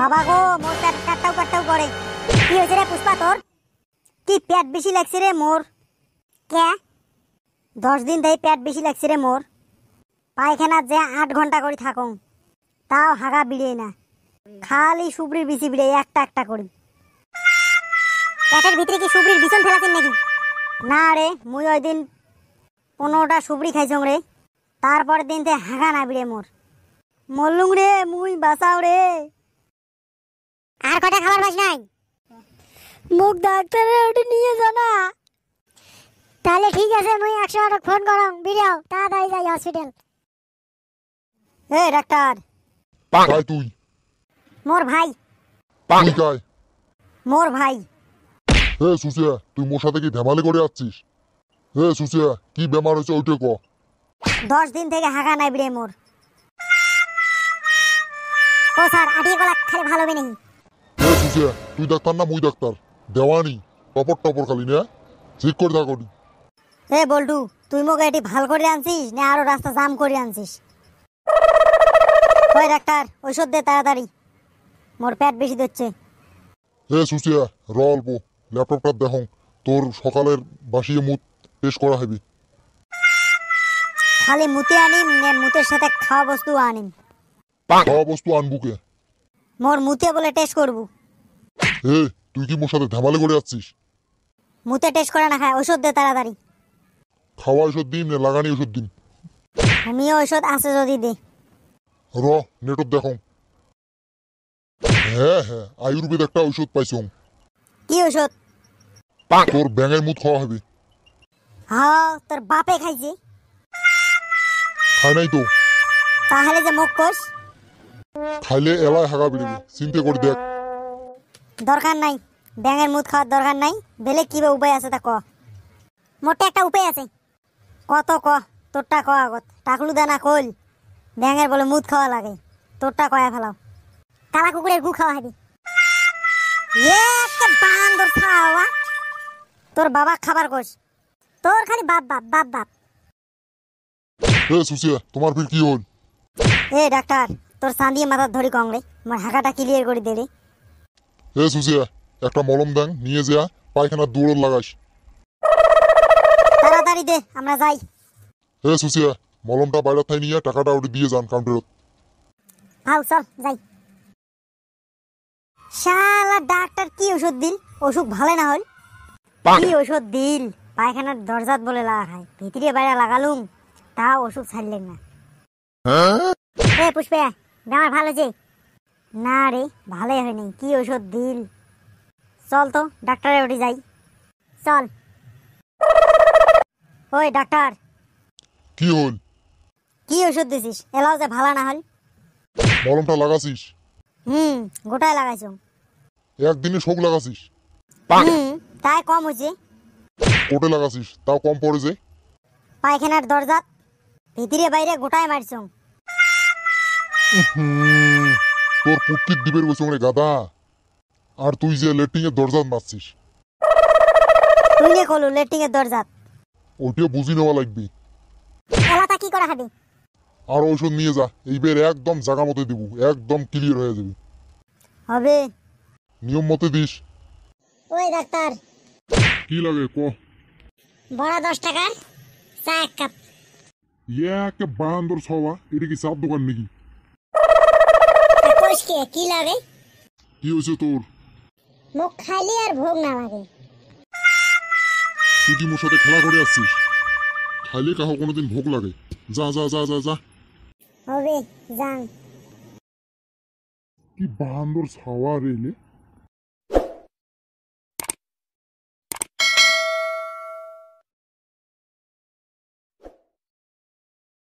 বাবা গো, মোর পেট কাটটাও কাটটাও করে। কি হয়েছে রে পুষ্পা তোর? কি পেট বেশি লাগছে রে মোর? কে? 10 দিন ধরে পেট বেশি লাগছে রে মোর। পায়খানা যে 8 ঘন্টা করে থাকুন, তাও হাগা বিড়ে না। খালি সুবরির বিচি বিড়ে একটা একটা করি। পেটের ভিতরে কি সুবরির বিছন ফেলাছেন নাকি? না রে, মুই ওই দিন 15টা সুবরি খাইছং রে। তারপরের দিন থেকে হাগা না বিড়ে মোর। মল্লুং রে, মুই বাঁচাও রে। আর কটা খাবার পাস নাই? মুখ ডাক্তারের ওটা নিয়ে যা না। তাহলে ঠিক আছে, মুই 108 ফোন করং, বিড়াও তাড়াতাড়ি যাই হসপিটাল। এ ডাক্তার। কাই তুই? মোর ভাই। তুই কাই? মোর ভাই। হে সুসিয়া, তুই মোর সাথে কি ধেমালি করে যাচ্ছিস? হে সুসিয়া, কি বেমার হয়েছে ওইটা ক। 10 দিন থেকে হাগা নাই বিড়ে মোর। ও স্যার, আটিয়ে গলা খালি ভালো হবে নাকি? হে সুসিয়া, তুই ডাক্তার না মুই ডাক্তার? দেওয়ানি টপর টপর খালি না, ঠিক করে থাকি। এ বল্টু, তুই মোকে এটি ভাল করে আনছিস না আরো রাস্তা জাম করে আনছিস? ওই ডাক্তার, ঔষধ দে তাড়াতাড়ি, মোর পেট বেশি ধরছে। হে সুসিয়া, র অল্প ল্যাপটপটা দেখো, তোর সকালের বাসিয়ে মুত টেস্ট করা হবে। খালি মুতে আনিম নে মুতের সাথে খাওয়া বস্তু আনিম? খাওয়া বস্তু আনবুকে। মোর মুতে বলে টেস্ট করবো? হে, তুই কি মোর সাথে ধেমালি করে যাচ্ছিস? মুতে টেস্ট করে না খায়, ঔষধ দে তাড়াতাড়ি। খাওয়া ওষুধ দিন না লাগানি ওষুধ দিন? হোমিও ঔষধ আছে যদি দে। র নেটত দেখো। হ্যাঁ হ্যাঁ, আয়ুর্বেদ একটা ঔষধ পাইছ। কি ঔষধ? তোর ব্যাঙের মুখ খাওয়া হবে। হ্যাঁ, তোর বাপে খাইছে। খাই নাই তো? তাহলে যে মুখ কোষ। খাইলে এলাই হাগা বেরিবি, চিন্তা করে দেখ। দরকার নাই, ব্যাঙের মুখ খাওয়ার দরকার নাই। বেলে কি উপায় আছে তা ক। মোটে একটা উপায় আছে। কত ক, তোরটা ক আগত। টাকলু দানা কইল ব্যাঙের বলে মুখ খাওয়া লাগে, তোরটা কয়া ফেলাও। কালা কুকুরের গু খাওয়া হবে। একটা বান্দর খাওয়া। তোর বাবা খাবার কোষ, তোর খালি বাপ বাপ বাপ বাপ। হে সুসিয়া, তোমার ফির কি হল? এ ডাক্তার, তোর চাঁদিয়ে মাথার ধরি কংরে, আমার হাঁকাটা ক্লিয়ার করে দে রে। হে সুসিয়া, একটা মলম দেন, নিয়ে যা পায়খানার দৌড় লাগাস। তাড়াতাড়ি দে, আমরা যাই। হে সুসিয়া, মলমটা বাইরে থাই নিয়ে টাকাটা ওটি দিয়ে যান কাউন্টারত। ভাও চল যাই। শালা ডাক্তার কি ওষুধ দিল, অসুখ ভালো না হল। কি ওষুধ দিল, পায়খানার দরজাত বলে লাগা খায়, ভিতরে বাইরে লাগালুম তা ওষুধ ছাড়লেন না। এ পুষ্পে, বেমার ভালো হয়েছে? না রে, ভালোই হয়নি। কি ওষুধ দিল? চল তো ডাক্তারের ওটি যাই, চল। ওই ডাক্তার, কি হল? কি ওষুধ দিছিস এলাও যে ভালো না হল? মলমটা লাগাছিস? গোটায় লাগাইছ। একদিনে শোক লাগাছিস? তাই কম হয়েছে। কোটে লাগাছিস তাও কম পড়ে যে? পায়খানার দরজাত ভিতরে বাইরে গোটায় মারছ। তোর পুটকির ডিবের বসে রে গাদা। আর তুই যে লেট্রিং এর দরজাত মারছিস। তুই নে কলু লেট্রিং এর দরজাত। ওইটা বুঝি নেওয়া লাগবে। এলাটা কি করা হবে? আর ঔষধ নিয়ে যা, এইবার একদম জাগা মতো দিব, একদম ক্লিয়ার হয়ে যাবে। হবে। নিয়ম মতো দিস। ওই ডাক্তার, কি লাগে ক। বড় 10 টাকার চা 1 কাপ। একে বান্দর ছওয়া, এটা কি চাপ দোকান নাকি? কোষকে কি লাগে? কি হয়েছে তোর? মুখ খাইলে আর ভোগ না লাগে। তুই কি মোর সাথে খেলা করে আসছিস? খাইলে কাহো কোনোদিন ভোগ লাগে? যা যা যা যা যা। হবে, যান। কি বান্দর ছাওয়া রে।